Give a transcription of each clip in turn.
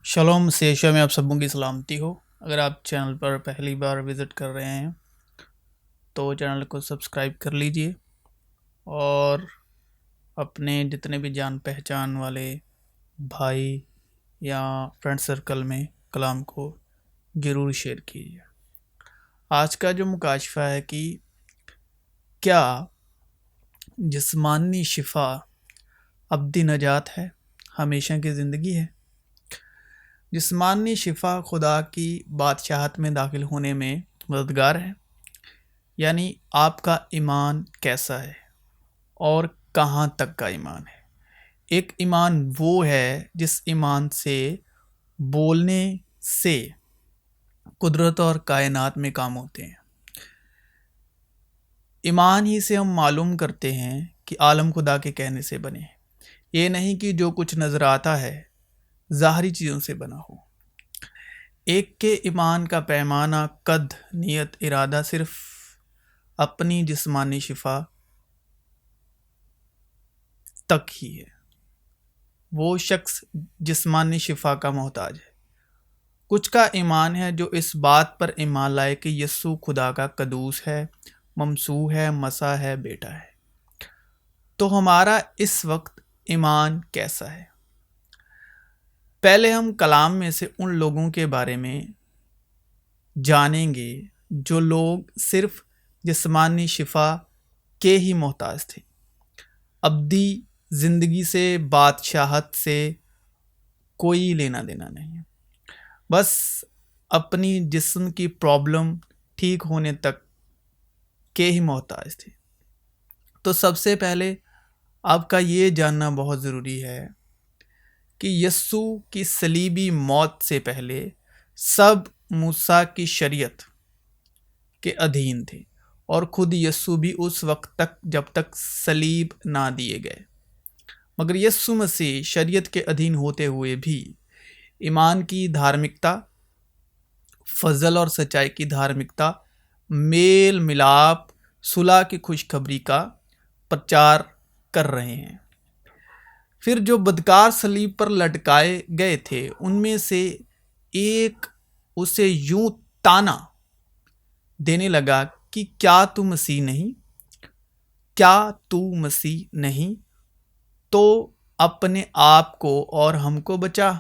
Shalom سے Asia میں آپ سبوں کی سلامتی ہو۔ اگر آپ چینل پر پہلی بار وزٹ کر رہے ہیں تو چینل کو سبسکرائب کر لیجئے اور اپنے جتنے بھی جان پہچان والے بھائی یا فرینڈ سرکل میں کلام کو ضرور شیئر کیجیے۔ آج کا جو مکاشفہ ہے کہ کیا جسمانی شفا ابدی نجات ہے، ہمیشہ کی زندگی ہے؟ جسمانی شفا خدا کی بادشاہت میں داخل ہونے میں مددگار ہے، یعنی آپ کا ایمان کیسا ہے اور کہاں تک کا ایمان ہے۔ ایک ایمان وہ ہے جس ایمان سے بولنے سے قدرت اور کائنات میں کام ہوتے ہیں۔ ایمان ہی سے ہم معلوم کرتے ہیں کہ عالم خدا کے کہنے سے بنے ہیں، یہ نہیں کہ جو کچھ نظر آتا ہے ظاہری چیزوں سے بنا ہو۔ ایک کے ایمان کا پیمانہ قد، نیت، ارادہ صرف اپنی جسمانی شفا تک ہی ہے۔ وہ شخص جسمانی شفا کا محتاج ہے۔ کچھ کا ایمان ہے جو اس بات پر ایمان لائے کہ یسوع خدا کا قدوس ہے، ممسوح ہے، مسیح ہے، بیٹا ہے۔ تو ہمارا اس وقت ایمان کیسا ہے؟ پہلے ہم کلام میں سے ان لوگوں کے بارے میں جانیں گے جو لوگ صرف جسمانی شفا کے ہی محتاج تھے، ابدی زندگی سے، بادشاہت سے کوئی لینا دینا نہیں، بس اپنی جسم کی پرابلم ٹھیک ہونے تک کے ہی محتاج تھے۔ تو سب سے پہلے آپ کا یہ جاننا بہت ضروری ہے کہ یسوع کی صلیبی موت سے پہلے سب موسیٰ کی شریعت کے ادھین تھے، اور خود یسوع بھی اس وقت تک جب تک صلیب نہ دیے گئے۔ مگر یسوع مسیح شریعت کے ادھین ہوتے ہوئے بھی ایمان کی دھارمکتا، فضل اور سچائی کی دھارمکتا، میل ملاپ، صلح کی خوشخبری کا پرچار کر رہے ہیں۔ پھر جو بدکار صلیب پر لٹکائے گئے تھے ان میں سے ایک اسے یوں تانا دینے لگا کہ کیا تو مسیح نہیں؟ کیا تو مسیح نہیں تو اپنے آپ کو اور ہم کو بچا۔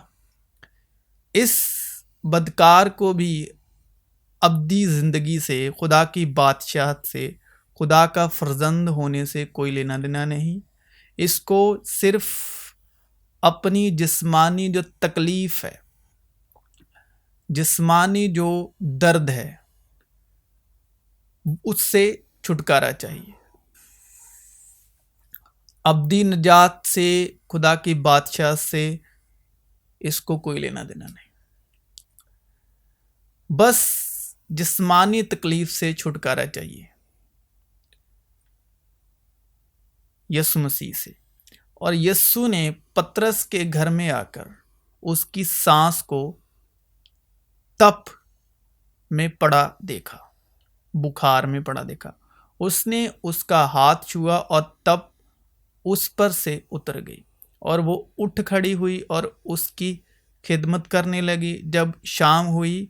اس بدکار کو بھی ابدی زندگی سے، خدا کی بادشاہت سے، خدا کا فرزند ہونے سے کوئی لینا دینا نہیں۔ اس کو صرف اپنی جسمانی جو تکلیف ہے، جسمانی جو درد ہے، اس سے چھٹکارا چاہیے۔ ابدی نجات سے، خدا کی بادشاہت سے اس کو کوئی لینا دینا نہیں، بس جسمانی تکلیف سے چھٹکارا چاہیے یسوع مسیح سے۔ اور یسوع نے پترس کے گھر میں آ کر اس کی سانس کو تپ میں پڑا دیکھا، بخار میں پڑا دیکھا۔ اس نے اس کا ہاتھ چھوا اور تپ اس پر سے اتر گئی، اور وہ اٹھ کھڑی ہوئی اور اس کی خدمت کرنے لگی۔ جب شام ہوئی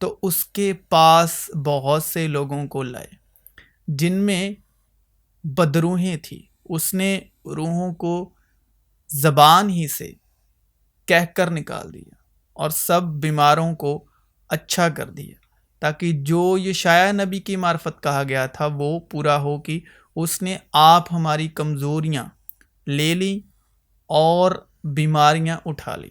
تو اس کے پاس بہت سے لوگوں کو لائے جن میں بدروحیں تھیں۔ اس نے روحوں کو زبان ہی سے کہہ کر نکال دیا اور سب بیماروں کو اچھا کر دیا، تاکہ جو یشعیاہ نبی کی معرفت کہا گیا تھا وہ پورا ہو کہ اس نے آپ ہماری کمزوریاں لے لیں اور بیماریاں اٹھا لیں۔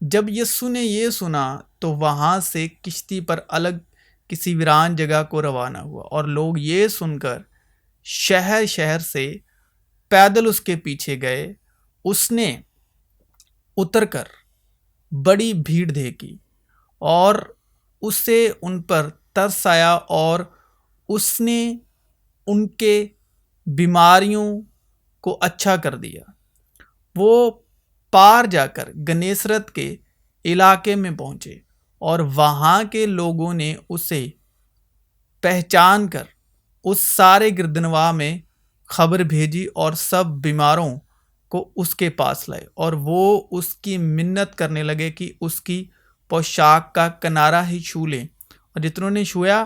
جب یسوع نے یہ سنا تو وہاں سے کشتی پر الگ کسی ویران جگہ کو روانہ ہوا، اور لوگ یہ سن کر شہر شہر سے پیدل اس کے پیچھے گئے۔ اس نے اتر کر بڑی بھیڑ دیکھی اور اسے ان پر ترس آیا، اور اس نے ان کے بیماریوں کو اچھا کر دیا۔ وہ پار جا کر گنیسرت کے علاقے میں پہنچے، اور وہاں کے لوگوں نے اسے پہچان کر اس سارے گردنواہ میں خبر بھیجی، اور سب بیماروں کو اس کے پاس لائے اور وہ اس کی منت کرنے لگے کہ اس کی پوشاک کا کنارہ ہی چھو لیں، اور جتنوں نے چھویا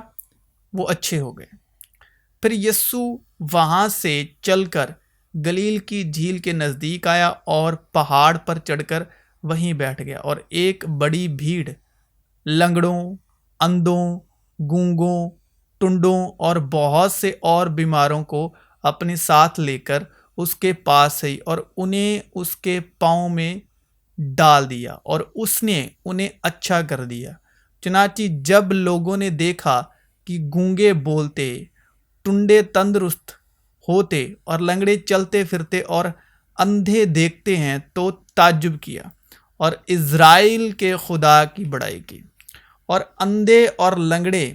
وہ اچھے ہو گئے۔ پھر یسوع وہاں سے چل کر گلیل کی جھیل کے نزدیک آیا اور پہاڑ پر چڑھ کر وہیں بیٹھ گیا، اور ایک بڑی بھیڑ لنگڑوں، اندھوں، گونگوں، ٹنڈوں اور بہت سے اور بیماروں کو اپنے ساتھ لے کر اس کے پاس آئی اور انہیں اس کے پاؤں میں ڈال دیا اور اس نے انہیں اچھا کر دیا۔ چنانچہ جب لوگوں نے دیکھا کہ گونگے بولتے، ٹنڈے تندرست ہوتے اور لنگڑے چلتے پھرتے اور اندھے دیکھتے ہیں تو تعجب کیا اور اسرائیل کے خدا کی بڑائی کی۔ اور اندھے اور لنگڑے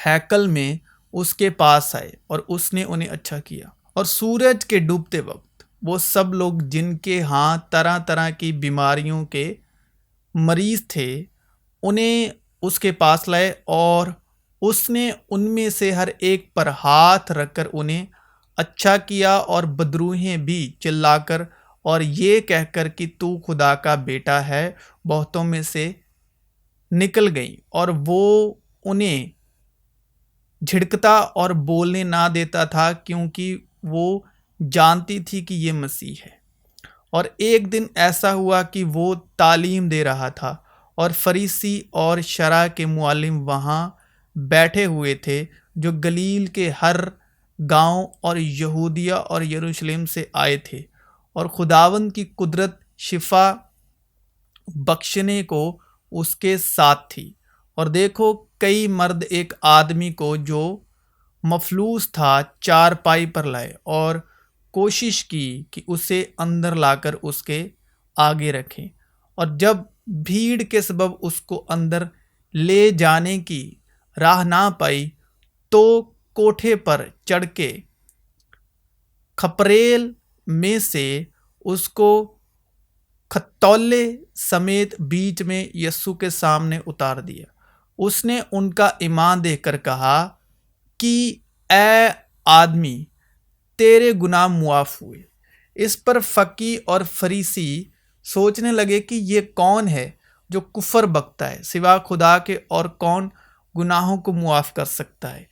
ہیکل میں اس کے پاس آئے اور اس نے انہیں اچھا کیا۔ اور سورج کے ڈوبتے وقت وہ سب لوگ جن کے ہاں طرح طرح کی بیماریوں کے مریض تھے انہیں اس کے پاس لائے، اور اس نے ان میں سے ہر ایک پر ہاتھ رکھ کر انہیں اچھا کیا، اور بدروہیں بھی چلا کر اور یہ کہہ کر کہ تو خدا کا بیٹا ہے بہتوں میں سے نکل گئیں، اور وہ انہیں جھڑکتا اور بولنے نہ دیتا تھا کیونکہ وہ جانتی تھی کہ یہ مسیح ہے۔ اور ایک دن ایسا ہوا کہ وہ تعلیم دے رہا تھا اور فریسی اور شرع کے معلم وہاں بیٹھے ہوئے تھے جو گلیل کے ہر گاؤں اور یہودیہ اور یروشلم سے آئے تھے، اور خداوند کی قدرت شفا بخشنے کو اس کے ساتھ تھی۔ اور دیکھو کئی مرد ایک آدمی کو جو مفلوج تھا چارپائی پر لائے اور کوشش کی کہ اسے اندر لا کر اس کے آگے رکھیں، اور جب بھیڑ کے سبب اس کو اندر لے جانے کی راہ نہ پائی تو کوٹھے پر چڑھ کے کھپریل میں سے اس کو کھتولے سمیت بیچ میں یسوع کے سامنے اتار دیا۔ اس نے ان کا ایمان دیکھ کر کہا کہ اے آدمی، تیرے گناہ معاف ہوئے۔ اس پر فقی اور فریسی سوچنے لگے کہ یہ کون ہے جو کفر بکتا ہے، سوا خدا کے اور کون گناہوں کو معاف کر سکتا ہے۔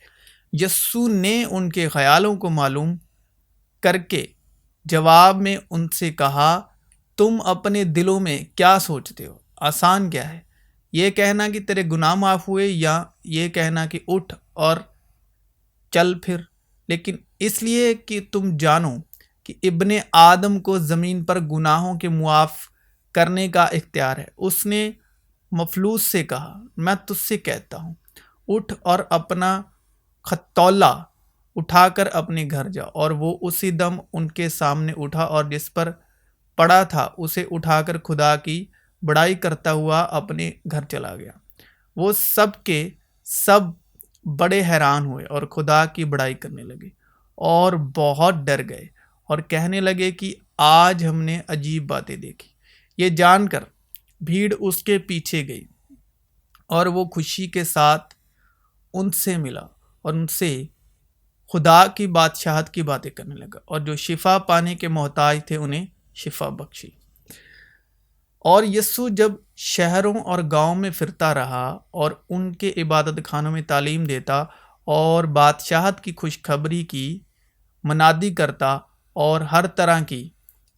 یسوع نے ان کے خیالوں کو معلوم کر کے جواب میں ان سے کہا، تم اپنے دلوں میں کیا سوچتے ہو؟ آسان کیا ہے، یہ کہنا کہ تیرے گناہ معاف ہوئے، یا یہ کہنا کہ اٹھ اور چل پھر؟ لیکن اس لیے کہ تم جانو کہ ابن آدم کو زمین پر گناہوں کے معاف کرنے کا اختیار ہے۔ اس نے مفلوج سے کہا، میں تجھ سے کہتا ہوں، اٹھ اور اپنا کھتولا اٹھا کر اپنے گھر جا۔ اور وہ اسی دم ان کے سامنے اٹھا اور جس پر پڑا تھا اسے اٹھا کر خدا کی بڑائی کرتا ہوا اپنے گھر چلا گیا۔ وہ سب کے سب بڑے حیران ہوئے اور خدا کی بڑائی کرنے لگے اور بہت ڈر گئے اور کہنے لگے کہ آج ہم نے عجیب باتیں دیکھی۔ یہ جان کر بھیڑ اس کے پیچھے گئی اور وہ خوشی کے ساتھ ان سے ملا اور ان سے خدا کی بادشاہت کی باتیں کرنے لگا، اور جو شفا پانے کے محتاج تھے انہیں شفا بخشی۔ اور یسوع جب شہروں اور گاؤں میں پھرتا رہا اور ان کے عبادت خانوں میں تعلیم دیتا اور بادشاہت کی خوشخبری کی منادی کرتا اور ہر طرح کی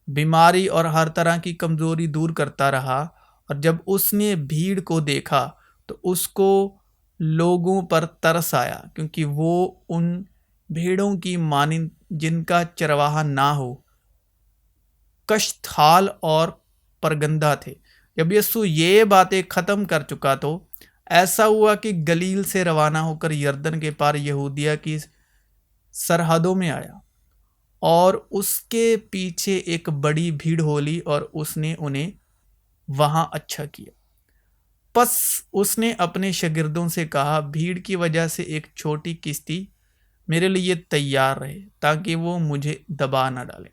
بیماری اور ہر طرح کی کمزوری دور کرتا رہا۔ اور جب اس نے بھیڑ کو دیکھا تو اس کو لوگوں پر ترس آیا، کیونکہ وہ ان بھیڑوں کی مانند جن کا چرواہا نہ ہو، کشت حال اور پرگندہ تھے۔ جب یسوع یہ باتیں ختم کر چکا تو ایسا ہوا کہ گلیل سے روانہ ہو کر یردن کے پار یہودیہ کی سرحدوں میں آیا، اور اس کے پیچھے ایک بڑی بھیڑ ہو لی اور اس نے انہیں وہاں اچھا کیا۔ پس اس نے اپنے شاگردوں سے کہا، بھیڑ کی وجہ سے ایک چھوٹی کشتی میرے لیے تیار رہے تاکہ وہ مجھے دبا نہ ڈالے،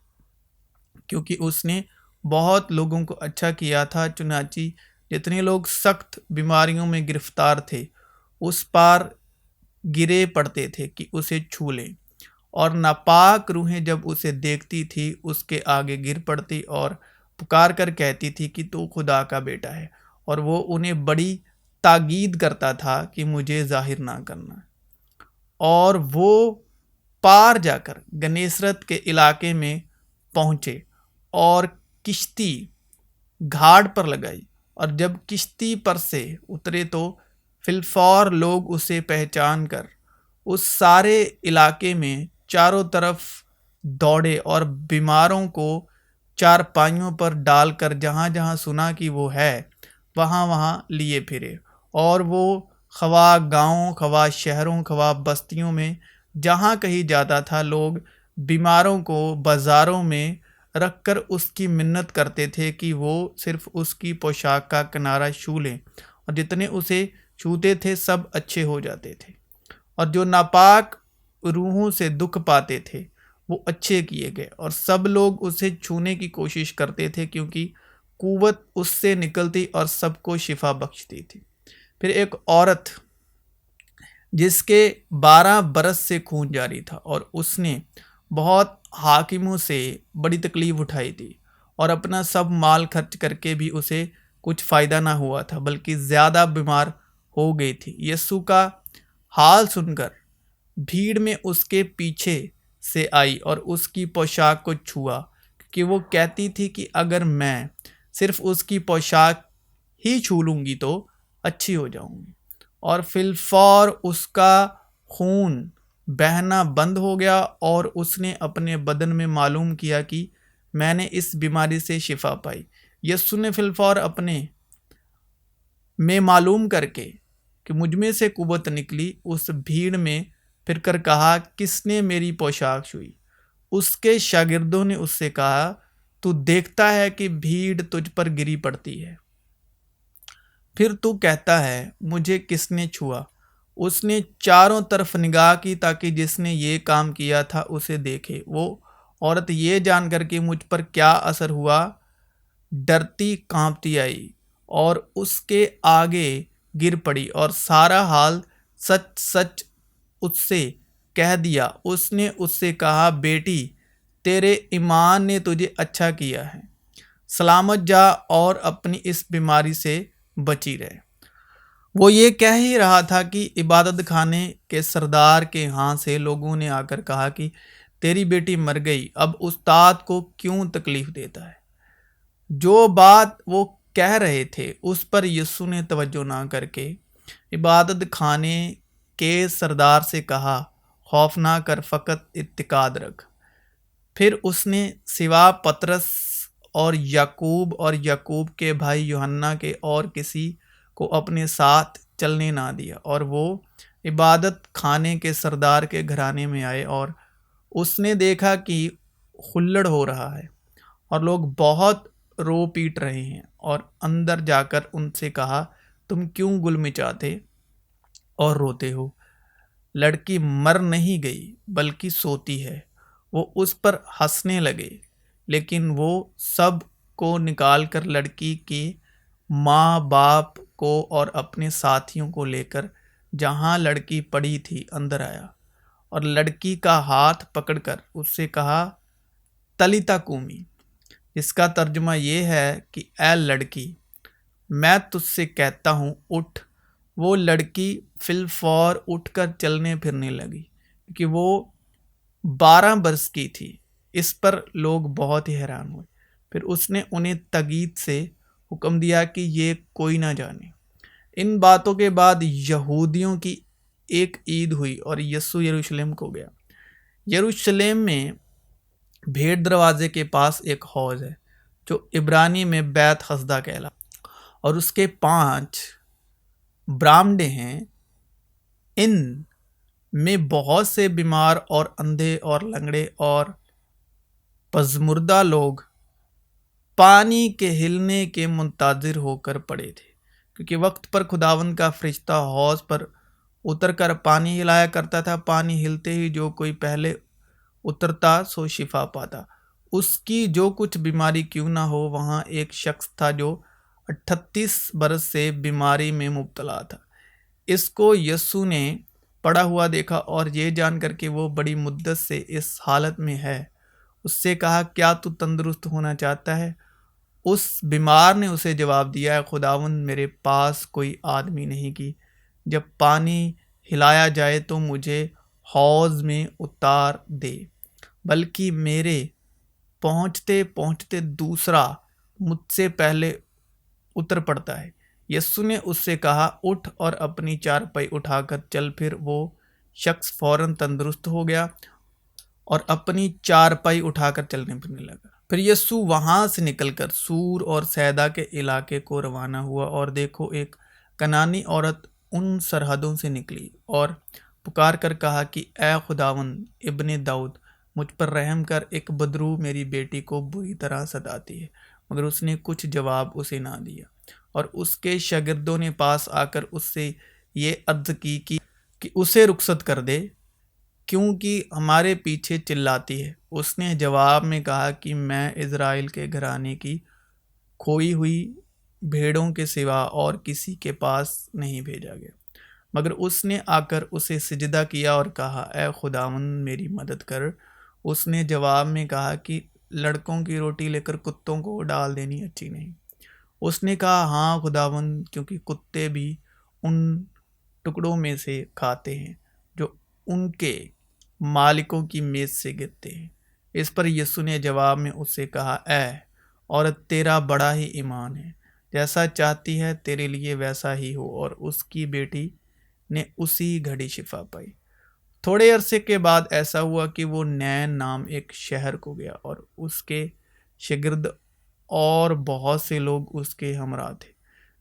کیونکہ اس نے بہت لوگوں کو اچھا کیا تھا۔ چنانچہ جتنے لوگ سخت بیماریوں میں گرفتار تھے اس پار گرے پڑتے تھے کہ اسے چھو لیں، اور ناپاک روحیں جب اسے دیکھتی تھی اس کے آگے گر پڑتی اور پکار کر کہتی تھی کہ تو خدا کا بیٹا ہے، اور وہ انہیں بڑی تاکید کرتا تھا کہ مجھے ظاہر نہ کرنا۔ اور وہ پار جا کر گنیسرت کے علاقے میں پہنچے اور کشتی گھاٹ پر لگائی، اور جب کشتی پر سے اترے تو فلفور لوگ اسے پہچان کر اس سارے علاقے میں چاروں طرف دوڑے اور بیماروں کو چارپائیوں پر ڈال کر جہاں جہاں سنا کہ وہ ہے وہاں وہاں لیے پھرے، اور وہ خواہ گاؤں خواہ شہروں خواہ بستیوں میں جہاں کہیں جاتا تھا لوگ بیماروں کو بازاروں میں رکھ کر اس کی منت کرتے تھے کہ وہ صرف اس کی پوشاک کا کنارہ چھو لیں، اور جتنے اسے چھوتے تھے سب اچھے ہو جاتے تھے، اور جو ناپاک روحوں سے دکھ پاتے تھے وہ اچھے کیے گئے، اور سب لوگ اسے چھونے کی کوشش کرتے تھے کیونکہ قوت اس سے نکلتی اور سب کو شفا بخشتی تھی۔ پھر ایک عورت جس کے 12 برس سے خون جاری تھا، اور اس نے بہت حاکموں سے بڑی تکلیف اٹھائی تھی، اور اپنا سب مال خرچ کر کے بھی اسے کچھ فائدہ نہ ہوا تھا بلکہ زیادہ بیمار ہو گئی تھی، یسوع کا حال سن کر بھیڑ میں اس کے پیچھے سے آئی اور اس کی پوشاک کو چھوا، کہ وہ کہتی تھی کہ اگر میں صرف اس کی پوشاک ہی چھو لوں گی تو اچھی ہو جاؤں گی، اور فی الفور اس کا خون بہنا بند ہو گیا، اور اس نے اپنے بدن میں معلوم کیا کہ میں نے اس بیماری سے شفا پائی۔ یسوع نے فی الفور اپنے میں معلوم کر کے کہ مجھ میں سے قوت نکلی، اس بھیڑ میں پھر کر کہا کس نے میری پوشاک چھوئی؟ اس کے شاگردوں نے اس سے کہا تو دیکھتا ہے کہ بھیڑ تجھ پر گری پڑتی ہے، پھر تو کہتا ہے مجھے کس نے چھوا؟ اس نے چاروں طرف نگاہ کی تاکہ جس نے یہ کام کیا تھا اسے دیکھے۔ وہ عورت یہ جان کر کہ مجھ پر کیا اثر ہوا ڈرتی کانپتی آئی اور اس کے آگے گر پڑی اور سارا حال سچ سچ اس سے کہہ دیا۔ اس نے اس سے کہا بیٹی تیرے ایمان نے تجھے اچھا کیا ہے، سلامت جا اور اپنی اس بیماری سے بچی رہے۔ وہ یہ کہہ ہی رہا تھا کہ عبادت خانے کے سردار کے ہاں سے لوگوں نے آ کر کہا کہ تیری بیٹی مر گئی، اب استاد کو کیوں تکلیف دیتا ہے؟ جو بات وہ کہہ رہے تھے اس پر یسوع نے توجہ نہ کر کے عبادت خانے کے سردار سے کہا خوف نہ کر، فقط اعتقاد رکھ۔ پھر اس نے سوا پطرس اور یعقوب کے بھائی یوحنا کے اور کسی کو اپنے ساتھ چلنے نہ دیا، اور وہ عبادت خانے کے سردار کے گھرانے میں آئے، اور اس نے دیکھا کہ ہلڑ ہو رہا ہے اور لوگ بہت رو پیٹ رہے ہیں، اور اندر جا کر ان سے کہا تم کیوں گل مچاتے اور روتے ہو؟ لڑکی مر نہیں گئی بلکہ سوتی ہے۔ وہ اس پر ہنسنے لگے، لیکن وہ سب کو نکال کر لڑکی کے ماں باپ کو اور اپنے ساتھیوں کو لے کر جہاں لڑکی پڑی تھی اندر آیا، اور لڑکی کا ہاتھ پکڑ کر اس سے کہا تلیتا کومی، جس کا ترجمہ یہ ہے کہ اے لڑکی میں تجھ سے کہتا ہوں اٹھ۔ وہ لڑکی فی الفور اٹھ کر چلنے پھرنے لگی، کیونکہ وہ 12 برس کی تھی۔ اس پر لوگ بہت ہی حیران ہوئے۔ پھر اس نے انہیں تاکید سے حکم دیا کہ یہ کوئی نہ جانے۔ ان باتوں کے بعد یہودیوں کی ایک عید ہوئی اور یسوع یروشلم کو گیا۔ یروشلم میں بھیڑ دروازے کے پاس ایک حوض ہے جو عبرانی میں بیت حسدہ کہلاتا، اور اس کے 5 برامدے ہیں۔ ان میں بہت سے بیمار اور اندھے اور لنگڑے اور پژمردہ لوگ پانی کے ہلنے کے منتظر ہو کر پڑے تھے، کیونکہ وقت پر خداوند کا فرشتہ حوض پر اتر کر پانی ہلایا کرتا تھا۔ پانی ہلتے ہی جو کوئی پہلے اترتا سو شفا پاتا، اس کی جو کچھ بیماری کیوں نہ ہو۔ وہاں ایک شخص تھا جو 38 برس سے بیماری میں مبتلا تھا۔ اس کو یسوع نے پڑا ہوا دیکھا اور یہ جان کر کہ وہ بڑی مدت سے اس حالت میں ہے، اس سے کہا کیا تو تندرست ہونا چاہتا ہے؟ اس بیمار نے اسے جواب دیا، خداوند میرے پاس کوئی آدمی نہیں کہ جب پانی ہلایا جائے تو مجھے حوض میں اتار دے، بلکہ میرے پہنچتے پہنچتے دوسرا مجھ سے پہلے اتر پڑتا ہے۔ یسوع نے اس سے کہا اٹھ اور اپنی چارپائی اٹھا کر چل۔ پھر وہ شخص فوراً تندرست ہو گیا اور اپنی چارپائی اٹھا کر چلنے پھرنے لگا۔ پھر یسوع وہاں سے نکل کر سور اور سیدا کے علاقے کو روانہ ہوا، اور دیکھو ایک کنانی عورت ان سرحدوں سے نکلی اور پکار کر کہا کہ اے خداوند ابن داؤد، مجھ پر رحم کر، ایک بدرو میری بیٹی کو بری طرح ستاتی ہے۔ مگر اس نے کچھ جواب اسے نہ دیا، اور اس کے شاگردوں نے پاس آ کر اس سے یہ عرض کی کہ اسے رخصت کر دے، کیونکہ ہمارے پیچھے چلاتی ہے۔ اس نے جواب میں کہا کہ میں اسرائیل کے گھرانے کی کھوئی ہوئی بھیڑوں کے سوا اور کسی کے پاس نہیں بھیجا گیا۔ مگر اس نے آ کر اسے سجدہ کیا اور کہا اے خداوند میری مدد کر۔ اس نے جواب میں کہا کہ لڑکوں کی روٹی لے کر کتوں کو ڈال دینی اچھی نہیں۔ اس نے کہا ہاں خداوند، کیونکہ کتے بھی ان ٹکڑوں میں سے کھاتے ہیں جو ان کے مالکوں کی میز سے گرتے ہیں۔ اس پر یسوع نے جواب میں اس سے کہا اے عورت، تیرا بڑا ہی ایمان ہے، جیسا چاہتی ہے تیرے لیے ویسا ہی ہو۔ اور اس کی بیٹی نے اسی گھڑی شفا پائی۔ تھوڑے عرصے کے بعد ایسا ہوا کہ وہ نین نام ایک شہر کو گیا، اور اس کے شاگرد اور بہت سے لوگ اس کے ہمراہ تھے۔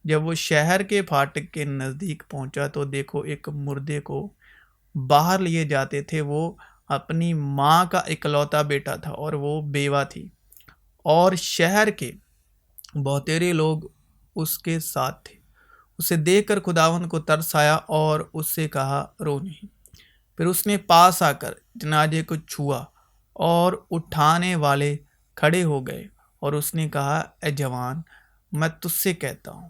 جب وہ شہر کے پھاٹک کے نزدیک پہنچا تو دیکھو ایک مردے کو باہر لیے جاتے تھے۔ وہ اپنی ماں کا اکلوتا بیٹا تھا اور وہ بیوہ تھی، اور شہر کے بہتیرے لوگ اس کے ساتھ تھے۔ اسے دیکھ کر خداوند کو ترس آیا اور اس سے کہا رو نہیں۔ پھر اس نے پاس آ کر جنازے کو چھوا، اور اٹھانے والے کھڑے ہو گئے، اور اس نے کہا اے جوان، میں تجھ سے کہتا ہوں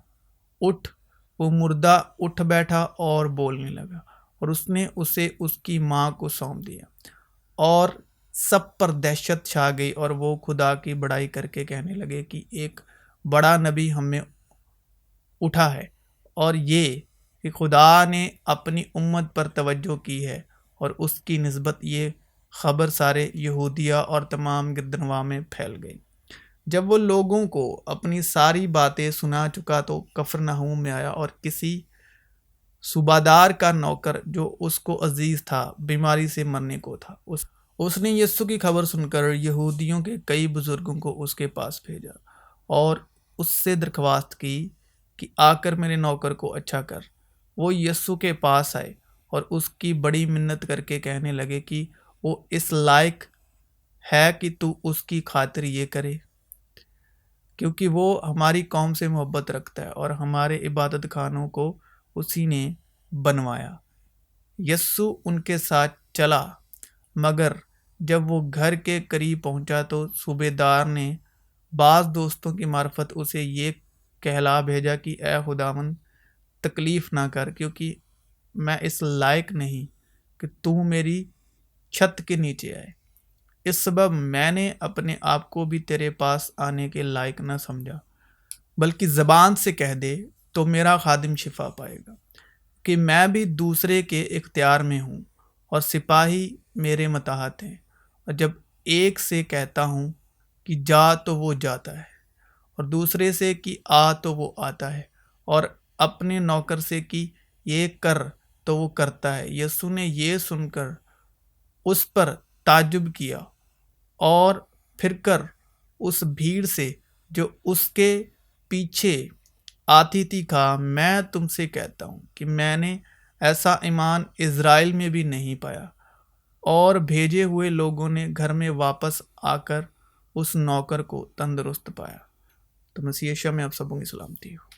اٹھ۔ وہ مردہ اٹھ بیٹھا اور بولنے لگا، اور اس نے اسے اس کی ماں کو سونپ دیا۔ اور سب پر دہشت چھا گئی، اور وہ خدا کی بڑائی کر کے کہنے لگے کہ ایک بڑا نبی ہم میں اٹھا ہے، اور یہ کہ خدا نے اپنی امت پر توجہ کی ہے۔ اور اس کی نسبت یہ خبر سارے یہودیہ اور تمام گردنواں میں پھیل گئی۔ جب وہ لوگوں کو اپنی ساری باتیں سنا چکا تو کفرنہوم میں آیا، اور کسی صوبادار کا نوکر جو اس کو عزیز تھا بیماری سے مرنے کو تھا۔ اس نے یسوع کی خبر سن کر یہودیوں کے کئی بزرگوں کو اس کے پاس بھیجا، اور اس سے درخواست کی کہ آ کر میرے نوکر کو اچھا کر۔ وہ یسوع کے پاس آئے اور اس کی بڑی منت کر کے کہنے لگے کہ وہ اس لائق ہے کہ تو اس کی خاطر یہ کرے، کیونکہ وہ ہماری قوم سے محبت رکھتا ہے، اور ہمارے عبادت خانوں کو اسی نے بنوایا۔ یسوع ان کے ساتھ چلا، مگر جب وہ گھر کے قریب پہنچا تو صوبیدار نے بعض دوستوں کی معرفت اسے یہ کہلا بھیجا کہ اے خداوند تکلیف نہ کر، کیونکہ میں اس لائق نہیں کہ تو میری چھت کے نیچے آئے۔ اس سبب میں نے اپنے آپ کو بھی تیرے پاس آنے کے لائق نہ سمجھا، بلکہ زبان سے کہہ دے تو میرا خادم شفا پائے گا، کہ میں بھی دوسرے کے اختیار میں ہوں، اور سپاہی میرے متحد ہیں، اور جب ایک سے کہتا ہوں کہ جا تو وہ جاتا ہے، اور دوسرے سے کہ آ تو وہ آتا ہے، اور اپنے نوکر سے کہ یہ کر تو وہ کرتا ہے۔ یسوع نے یہ سن کر اس پر تعجب کیا، اور پھر کر اس بھیڑ سے جو اس کے پیچھے آتی تھی کہا میں تم سے کہتا ہوں کہ میں نے ایسا ایمان اسرائیل میں بھی نہیں پایا۔ اور بھیجے ہوئے لوگوں نے گھر میں واپس آ کر اس نوکر کو تندرست پایا۔ تو مسیح یسوع میں آپ سبوں کی سلامتی ہو۔